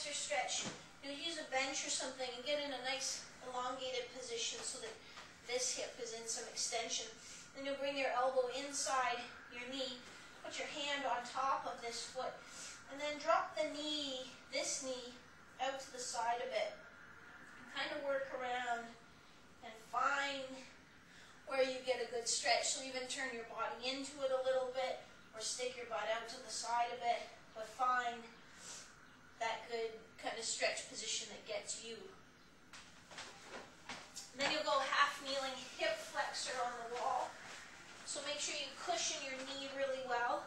flexor stretch, you'll use a bench or something and get in a nice elongated position so that this hip is in some extension. Then you'll bring your elbow inside your knee, put your hand on top of this foot, and then drop the knee, this knee, out to the side a bit. Kind of work around and find where you get a good stretch. So even turn your body into it a little bit or stick your butt out to the side a bit, but find that good kind of stretch position that gets you. And then you'll go half kneeling hip flexor on the wall. So make sure you cushion your knee really well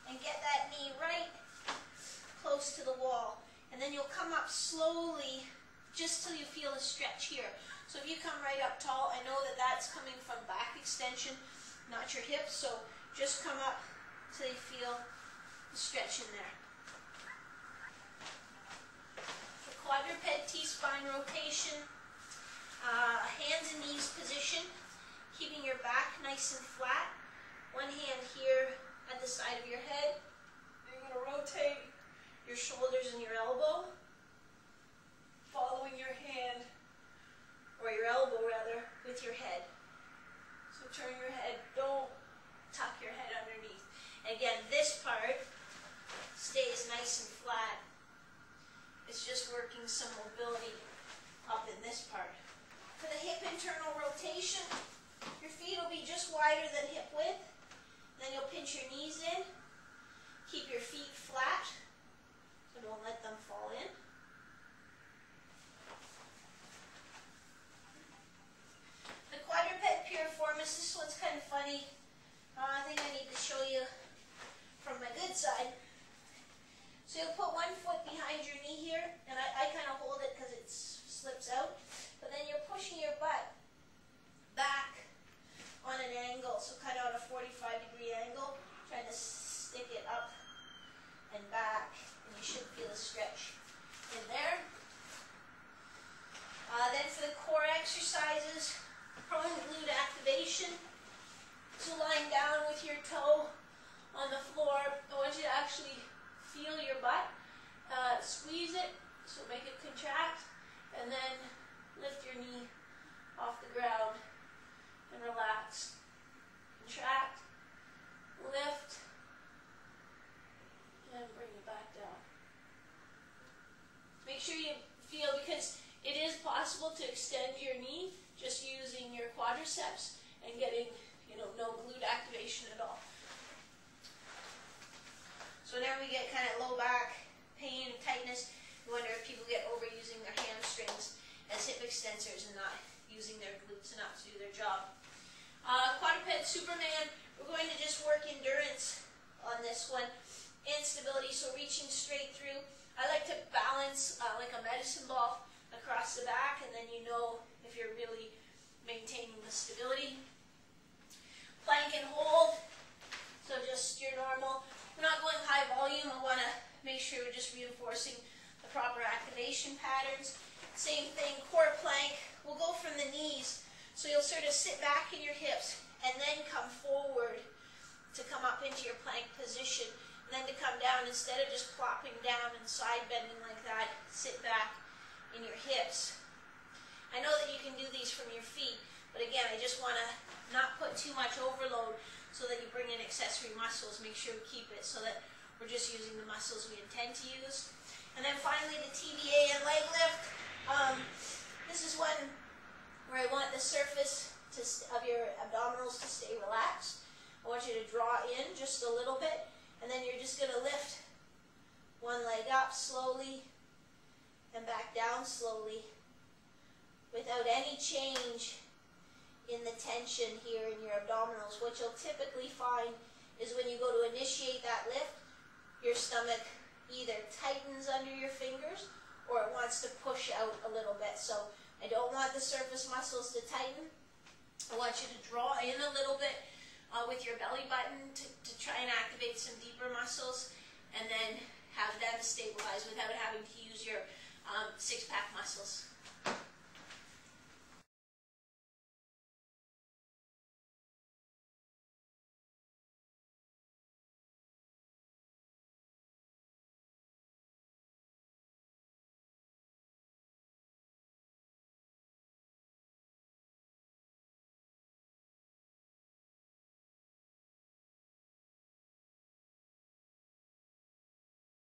and get that knee right close to the wall. And then you'll come up slowly just till you feel a stretch here. So if you come right up tall, I know that that's coming from back extension, not your hips, so just come up till you feel the stretch in there. For quadruped T-spine rotation, hands and knees position, keeping your back nice and flat. One hand here at the side of your head. You're going to rotate your shoulders and your elbow, following your hand, or your elbow rather, with your head. So turn your head, don't tuck your head underneath. And again, this part stays nice and flat. It's just working some mobility up in this part. For the hip internal rotation, your feet will be just wider than hip width. Then you'll pinch your knees in. Keep your feet flat, so don't let them fall in. The quadruped piriformis, this one's kind of funny. I think I need to show you from my good side. So you'll put one foot behind your knee here, and I kind of hold it because it slips out. But then you're pushing your butt back on an angle, so kind of on a 45-degree angle, trying to stick it up and back, and you should feel a stretch in there. Then for the core exercises, prone glute activation. So lying down with your toe on the floor, I want you to actually feel your butt, squeeze it, so make it contract, and then lift your knee off the ground and relax. Contract, lift, and bring it back down. Make sure you feel, because it is possible to extend your knee just using your quadriceps and getting, no glute activation at all. So now we get kind of low back pain and tightness. You wonder if people get overusing their hamstrings as hip extensors and not using their glutes enough to do their job. Quadruped Superman, we're going to just work endurance on this one. And stability, so reaching straight through. I like to balance like a medicine ball across the back, and then you know if you're really maintaining the stability. Plank and hold, so just your normal. We're not going high volume. I want to make sure we're just reinforcing the proper activation patterns. Same thing, core plank. We'll go from the knees, so you'll sort of sit back in your hips and then come forward to come up into your plank position, and then to come down instead of just plopping down and side bending like that. Sit back in your hips. I know that you can do these from your feet, but again, I just want to not put too much overload so that you bring in accessory muscles. Make sure we keep it so that we're just using the muscles we intend to use. And then finally the TBA and leg lift. This is one where I want the surface of your abdominals to stay relaxed. I want you to draw in just a little bit, and then you're just going to lift one leg up slowly and back down slowly without any change in the tension here in your abdominals. What you'll typically find is when you go to initiate that lift, your stomach either tightens under your fingers or it wants to push out a little bit. So I don't want the surface muscles to tighten. I want you to draw in a little bit with your belly button to try and activate some deeper muscles, and then have them stabilize without having to use your six-pack muscles.